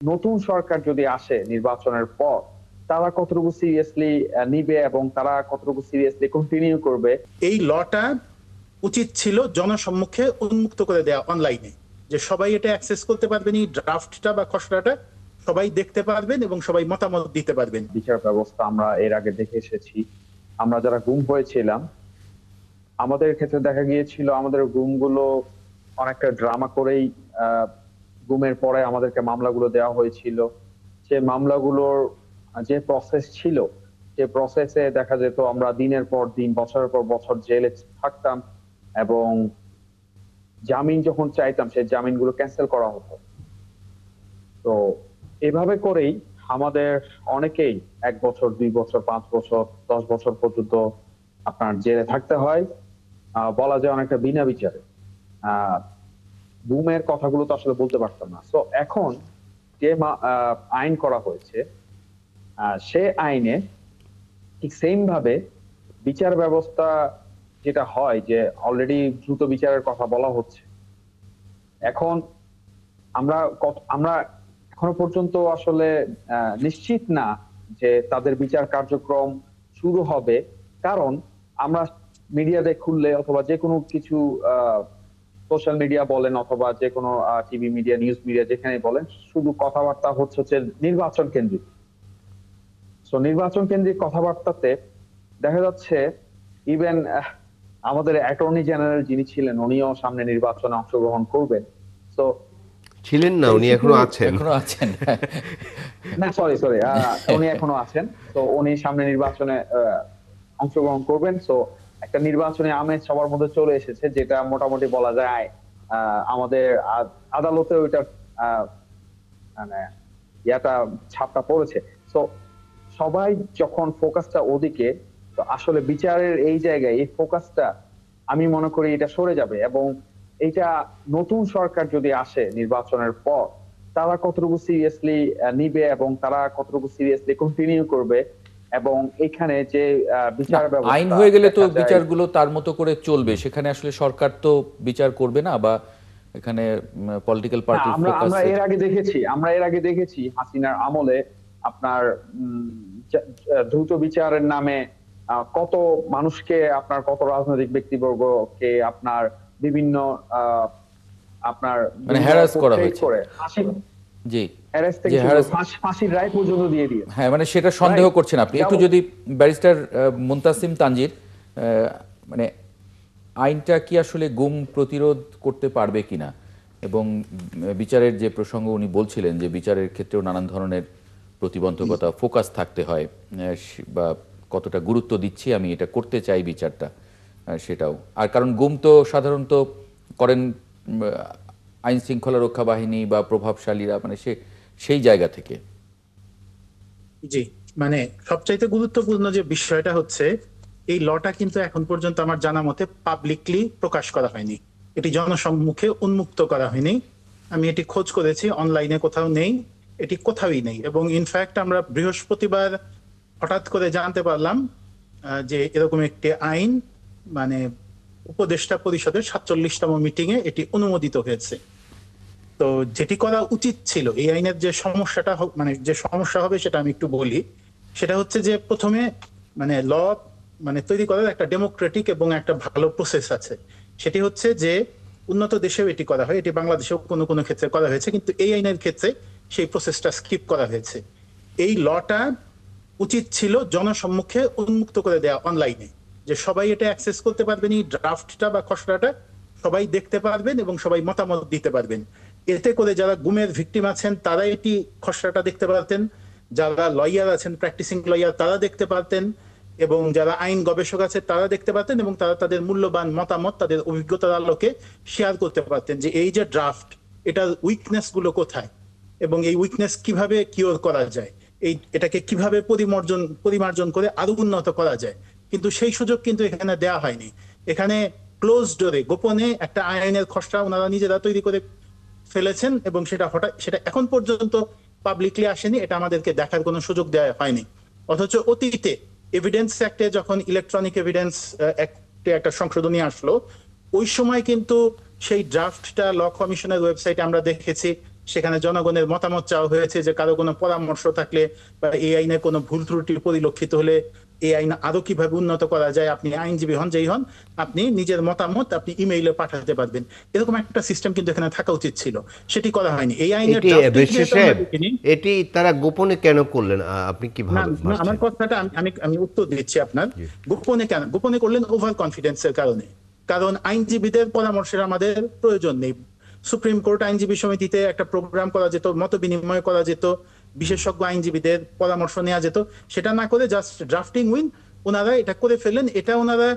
নতুন সরকার যদি আসে নির্বাচনের পর, তারা কতটুকু সিরিয়াসলি নিবে এবং তারা কতটুকু সিরিয়াসলি কন্টিনিউ করবে। এই লটা উচিত ছিল জনসম্মুখে উন্মুক্ত করে দেওয়া অনলাইনে, যে সবাই এটা অ্যাক্সেস করতে পারবেন, এই ড্রাফটটা বা খসড়াটা সবাই দেখতে পারবেন এবং সবাই মতামত দিতে পারবেন। বিচার ব্যবস্থা আমরা এর আগে দেখে এসেছি। আমরা যারা গুম হয়েছিলাম, আমাদের ক্ষেত্রে দেখা গিয়েছিল আমাদের গুমগুলো অনেকটা ড্রামা করেই গুমের পরে আমাদেরকে মামলাগুলো দেওয়া হয়েছিল। যে মামলাগুলোর যে প্রসেস ছিল, যে প্রসেসে দেখা যেত আমরা দিনের পর দিন, বছরের পর বছর জেলে থাকতাম এবং জামিন যখন চাইতাম সেই জামিনগুলো ক্যান্সেল করা হতো। তো এভাবে করেই আমাদের অনেকেই 1 বছর, 2 বছর, 5 বছর, 10 বছর পর্যন্ত আপনার জেলে থাকতে হয়। বলা যায় অনেকটা বিনা বিচারে। আহ গুমের কথাগুলো তো আসলে বলতে পারতাম না। তো এখন যে আইন করা হয়েছে, সে আইনে ঠিক সেম ভাবে বিচার ব্যবস্থা যেটা হয়, যে অলরেডি দ্রুত বিচারের কথা বলা হচ্ছে। এখন আমরা এখনো পর্যন্ত আসলে নিশ্চিত না যে তাদের বিচার কার্যক্রম শুরু হবে। কারণ আমরা মিডিয়াতে খুললে অথবা যে কোনো কিছু সোশ্যাল মিডিয়া বলেন অথবা যে কোনো টিভি মিডিয়া, নিউজ মিডিয়া যেখানে বলেন, শুধু কথাবার্তা হচ্ছে নির্বাচন কেন্দ্রিক। তো নির্বাচন কেন্দ্রিক কথাবার্তাতে দেখা যাচ্ছে ইভেন আমাদের অ্যাটর্নি জেনারেল যিনি ছিলেন, উনিও সামনে নির্বাচনে অংশগ্রহণ করবেন। তো ছিলেন না, উনি এখনো আছেন। না, সরি সরি, উনি এখনো আছেন। তো উনি সামনে নির্বাচনে অংশগ্রহণ করবেন। তো একটা নির্বাচনী আমেজ সবার মধ্যে চলে এসেছে, যেটা মোটামুটি বলা যায় আমাদের আদালতে ওইটা মানে ইয়াটা ছাপটা পড়েছে। তো সবাই যখন ফোকাসটা ওদিকে, তো আসলে বিচারের এই জায়গায় এই ফোকাসটা আমি মনে করি এটা সরে যাবে। এবং এটা নতুন সরকার যদি আসে নির্বাচনের পর, তারা কতটুকু সিরিয়াসলি নিবে এবং তারা কতটুকু সিরিয়াসলি কন্টিনিউ করবে। এবং এখানে যে বিচার ব্যবস্থা, আইন হয়ে গেলে তো বিচারগুলো তার মতো করে চলবে, সেখানে আসলে সরকার তো বিচার করবে না, বা এখানে পলিটিক্যাল পার্টি। আমরা এর আগে দেখেছি হাসিনার আমলে আপনার দ্রুত বিচারের নামে কত মানুষকে, আপনার কত রাজনৈতিক ব্যক্তিবর্গকে আপনার বিভিন্ন আপনার মানে হ্যারাস করা হয়েছে, জি, ফাঁসির রায় পর্যন্ত দিয়ে দিয়ে। হ্যাঁ, মানে সেটা সন্দেহ করছেন আপনি একটু, যদি ব্যারিস্টার মুনতাসিম তানজির, মানে আইনটা কি আসলে গুম প্রতিরোধ করতে পারবে কিনা, এবং বিচারের যে প্রসঙ্গ উনি বলছিলেন যে বিচারের ক্ষেত্রেও নানান ধরনের প্রতিবন্ধকতা, ফোকাস থাকতে হয়, বা কতটা গুরুত্ব দিচ্ছি আমি, এটা করতে চাই বিচারটা, সেটাও। আর কারণ গুম তো সাধারণত করেন আইন শৃঙ্খলা রক্ষা বাহিনী বা প্রভাবশালীরা, মানে সেই জায়গা থেকে। জি, মানে সবচাইতে গুরুত্বপূর্ণ যে বিষয়টা হচ্ছে, এই লটা কিন্তু এখন পর্যন্ত আমার জানা মতে পাবলিকলি প্রকাশ করা হয়নি, এটি জনসম্মুখে উন্মুক্ত করা হয়নি। আমি এটি খোঁজ করেছি, অনলাইনে কোথাও নেই, এটি কোথাওই নেই। এবং ইনফ্যাক্ট আমরা বৃহস্পতিবার হঠাৎ করে জানতে পারলাম যে এরকম একটি আইন, মানে উপদেষ্টা পরিষদের 47তম মিটিং এ এটি অনুমোদিত হয়েছে। তো যেটি করা উচিত ছিল, এই আইনের যে সমস্যাটা, মানে যে সমস্যা হবে সেটা আমি একটু বলি। সেটা হচ্ছে যে প্রথমে মানে ল মানে তৈরি করার একটা ডেমোক্রেটিক এবং একটা ভালো প্রসেস আছে। সেটি হচ্ছে যে উন্নত দেশেও এটি করা হয়, এটি বাংলাদেশেও কোনো কোনো ক্ষেত্রে করা হয়েছে, কিন্তু এই আইনের ক্ষেত্রে সেই প্রসেসটা স্কিপ করা হয়েছে। এই লটা উচিত ছিল জনসম্মুখে উন্মুক্ত করে দেওয়া অনলাইনে, যে সবাই এটা অ্যাক্সেস করতে পারবেন, এই ড্রাফটটা বা খসড়াটা সবাই দেখতে পারবেন এবং সবাই মতামত দিতে পারবেন। এতে করে যারা গুমের ভিকটিম আছেন তারা এটি খসড়াটা দেখতে পারতেন, যারা লয়ার আছেন, প্র্যাকটিসিং লয়ার, তারা দেখতে পারতেন, এবং যারা আইন গবেষক আছে তারা দেখতে পারতেন, এবং তারা তাদের মূল্যবান মতামত তাদের অভিজ্ঞতার আলোকে শেয়ার করতে পারতেন যে এই যে ড্রাফট, এটার উইকনেস গুলো কোথায় এবং এই উইকনেস কিভাবে কিওর করা যায়, এটাকে কিভাবে পরিমার্জন করে আরো উন্নত করা যায়। কিন্তু সেই সুযোগ কিন্তু এখানে দেয়া হয়নি। এখানে ক্লোজ ডোরে গোপনে একটা আইনের খসড়া ওনারা নিজেরা তৈরি করে ফেলেছেন, এবং সেটা এখন পর্যন্ত পাবলিকলি আসেনি, এটা আমাদেরকে দেখার কোনো সুযোগ দেওয়া হয়নি। অথচ অতীতে এভিডেন্স অ্যাক্টে যখন ইলেকট্রনিক এভিডেন্স অ্যাক্টে একটা সংশোধনী আসলো, ওই সময় কিন্তু সেই ড্রাফটটা ল কমিশনের ওয়েবসাইটে আমরা দেখেছি সেখানে জনগণের মতামত চাওয়া হয়েছে যে কারো কোনো পরামর্শ থাকলে বা এই আইনে কোনো ভুল ত্রুটি পরিলক্ষিত হলে এই আইন আরো কিভাবে উন্নত করা যায়, আপনি আইনজীবী হন যেই হন, আপনি নিজের মতামত আপনি ইমেইলে পাঠাতে পারবেন। এরকম একটা সিস্টেম কিন্তু এখানে থাকা উচিত ছিল, সেটি করা হয়নি। এই আইনের এটি drafting বেশি যেহেতু সাহেব, আমরা দেখিনি, এটি তারা গোপনে কেন করলেন আপনি কি না ভাবেন? না, আমার কথাটা আমি আমি উত্তর দিচ্ছি আপনার। গোপনে কেন গোপনে করলেন? ওভার কনফিডেন্সের কারণে। কারণ আইনজীবীদের পরামর্শের আমাদের প্রয়োজন নেই। সুপ্রিম কোর্ট আইনজীবী সমিতিতে একটা প্রোগ্রাম করা যেত, মত বিনিময় করা যেত, বিশেষজ্ঞ আইনজীবীদের পরামর্শ নেওয়া যেত। সেটা না করে জাস্ট ড্রাফটিং উইন ওনারা এটা করে ফেলেন। এটা ওনারা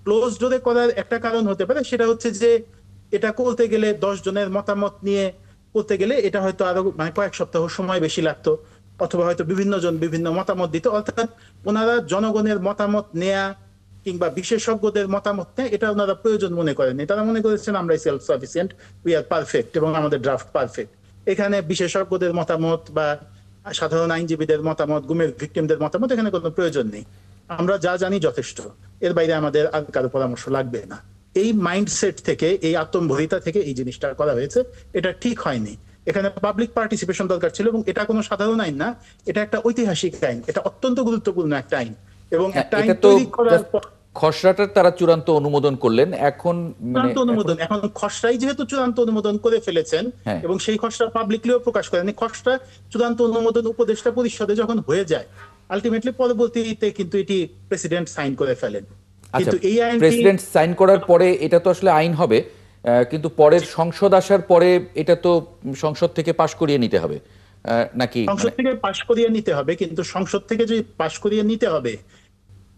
ক্লোজ ডোরে করার একটা কারণ হতে পারে, সেটা হচ্ছে যে এটা করতে গেলে 10 জনের মতামত নিয়ে করতে গেলে এটা হয়তো আরো মানে কয়েক সপ্তাহ সময় বেশি লাগতো, অথবা হয়তো বিভিন্ন জন বিভিন্ন মতামত দিত। অর্থাৎ ওনারা জনগণের মতামত নেয়া কিংবা বিশেষজ্ঞদের মতামত নেয় এটা ওনারা প্রয়োজন মনে করেনি। তারা মনে করেছেন আমরা self sufficient, we are perfect এবং আমাদের ড্রাফট পারফেক্ট। এখানে বিশেষজ্ঞদের মতামত বা সাধারণ আইনজীবীদের মতামত, গুমের ভিকটিমদের মতামত এখানে কোনো প্রয়োজন নেই। আমরা যা জানি যথেষ্ট, এর বাইরে আমাদের আর কারো পরামর্শ লাগবে না। এই মাইন্ডসেট থেকে, এই আত্মম্ভরিতা থেকে এই জিনিসটা করা হয়েছে, এটা ঠিক হয়নি। এখানে পাবলিক পার্টিসিপেশন দরকার ছিল, এবং এটা কোনো সাধারণ আইন না, এটা একটা ঐতিহাসিক আইন, এটা অত্যন্ত গুরুত্বপূর্ণ একটা আইন। এবং একটা আইন এটা তো তৈরি করার পর খসড়াটার তারা চূড়ান্ত অনুমোদন করলেন, এখন মানে চূড়ান্ত অনুমোদন, এখন খসড়াই যেহেতু চূড়ান্ত অনুমোদন করে ফেলেছেন হ্যাঁ। এবং সেই খসড়া পাবলিকলিও প্রকাশ করেন, খসড়া চূড়ান্ত অনুমোদন উপদেষ্টা পরিষদে যখন হয়ে যায়, আলটিমেটলি পরবর্তীতে কিন্তু এটি প্রেসিডেন্ট সাইন করে ফেলেন। আচ্ছা, কিন্তু এই আইনটি প্রেসিডেন্ট সাইন করার পরে এটা তো আসলে আইন হবে, কিন্তু পরের সংসদ আসার পরে এটা তো সংসদ থেকে পাশ করিয়ে নিতে হবে নাকি? সংসদ থেকে পাশ করিয়ে নিতে হবে, কিন্তু সংসদ থেকে যদি পাশ করিয়ে নিতে হবে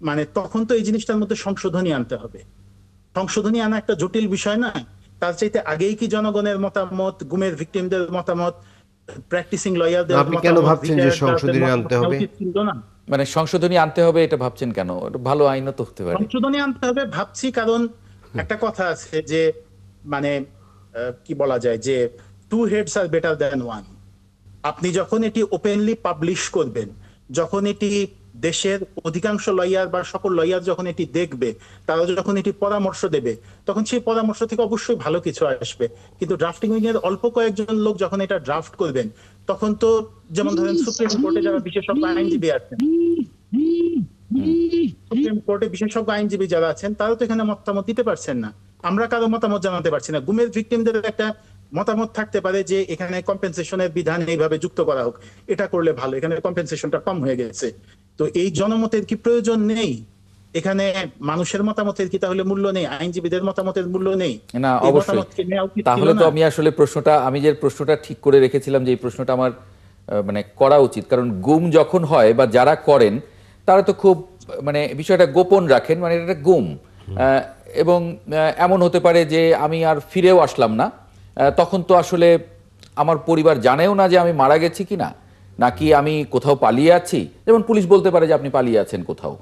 মানে তখন তো এই জিনিসটার মধ্যে সংশোধনী আনতে হবে। সংশোধনী আনা একটা জটিল বিষয় না? তার চাইতে আগেই কি জনগণের মতামত, গুমের ভিকটিমদের মতামত, প্র্যাকটিসিং লয়ারদের আপনি কেন ভাবছেন যে সংশোধনী আনতে হবে? মানে সংশোধনী আনতে হবে এটা ভাবছেন কেন? এটা ভালো আইনও তো হতে পারে। সংশোধনী আনতে হবে ভাবছি কারণ একটা কথা আছে যে মানে কি বলা যায় যে two heads are better than one. আপনি যখন এটি ওপেনলি পাবলিশ করবেন, যখন এটি দেশের অধিকাংশ লয়ার বা সকল লয়ার যখন এটি দেখবে, তারা যখন এটি পরামর্শ দেবে, তখন সেই পরামর্শ থেকে অবশ্যই ভালো কিছু আসবে। কিন্তু ড্রাফটিং উইং এর অল্প কয়েকজন লোক যখন এটা ড্রাফট করবেন, তখন তো যেমন ধরেন সুপ্রিম কোর্টে যারা বিশেষজ্ঞ আইনজীবী আছেন, সুপ্রিম কোর্টে বিশেষজ্ঞ আইনজীবী যারা আছেন তারা তো এখানে মতামত দিতে পারছেন না। আমরা কারো মতামত জানাতে পারছি না। গুমের ভিকটিমদের একটা মতামত থাকতে পারে যে এখানে কম্পেনসেশনের বিধান এইভাবে যুক্ত করা হোক, এটা করলে ভালো, এখানে কম্পেনসেশনটা কম হয়ে গেছে। তো এই জনমতের কি প্রয়োজন নেই? এখানে মানুষের মতামতের কি তাহলে মূল্য নেই? আইনজীবীদের মতামতের মূল্য নেই? না, অবশ্যই। তাহলে তো আমি আসলে আমি যে প্রশ্নটা ঠিক করে রেখেছিলাম যে এই প্রশ্নটা আমার মানে করা উচিত, কারণ গুম যখন হয় বা যারা করেন তারা তো খুব মানে বিষয়টা গোপন রাখেন, মানে এটা গুম, এবং এমন হতে পারে যে আমি আর ফিরেও আসলাম না, তখন তো আসলে আমার পরিবার জানেও না যে আমি মারা গেছি কিনা, নাকি আমি কোথাও পালিয়ে আছি। যেমন পুলিশ বলতে পারে যে আপনি পালিয়ে আছেন কোথাও,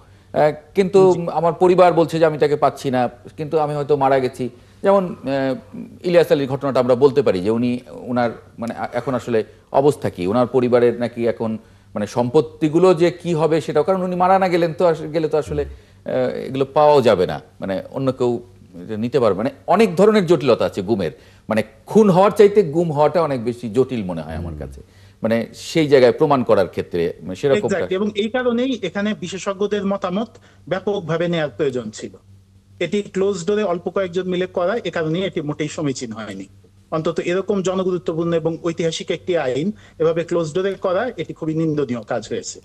কিন্তু আমার পরিবার বলছে যে আমি তাকে পাচ্ছি না, কিন্তু আমি হয়তো মারা গেছি। যেমন ইলিয়াস আলীর ঘটনাটা আমরা বলতে পারি যে উনার মানে এখন আসলে অবস্থা কি, ওনার পরিবারের নাকি এখন মানে সম্পত্তিগুলো যে কি হবে সেটাও, কারণ উনি মারা না গেলে তো আসলে এগুলো পাওয়াও যাবে না, মানে অন্য কেউ নিতে পারবে। মানে অনেক ধরনের জটিলতা আছে গুমের, মানে খুন হওয়ার চাইতে গুম হওয়াটা অনেক বেশি জটিল মনে হয় আমার কাছে, মানে সেই জায়গায় প্রমাণ করার ক্ষেত্রে সেরকম। এবং এই কারণেই এখানে বিশেষজ্ঞদের মতামত ব্যাপকভাবে নেওয়ার প্রয়োজন ছিল। এটি ক্লোজ ডোরে অল্প কয়েকজন মিলে করা, এ কারণেই এটি মোটেই সমীচীন হয়নি। অন্তত এরকম জনগুরুত্বপূর্ণ এবং ঐতিহাসিক একটি আইন এভাবে ক্লোজ ডোরে করা, এটি খুবই নিন্দনীয় কাজ হয়েছে।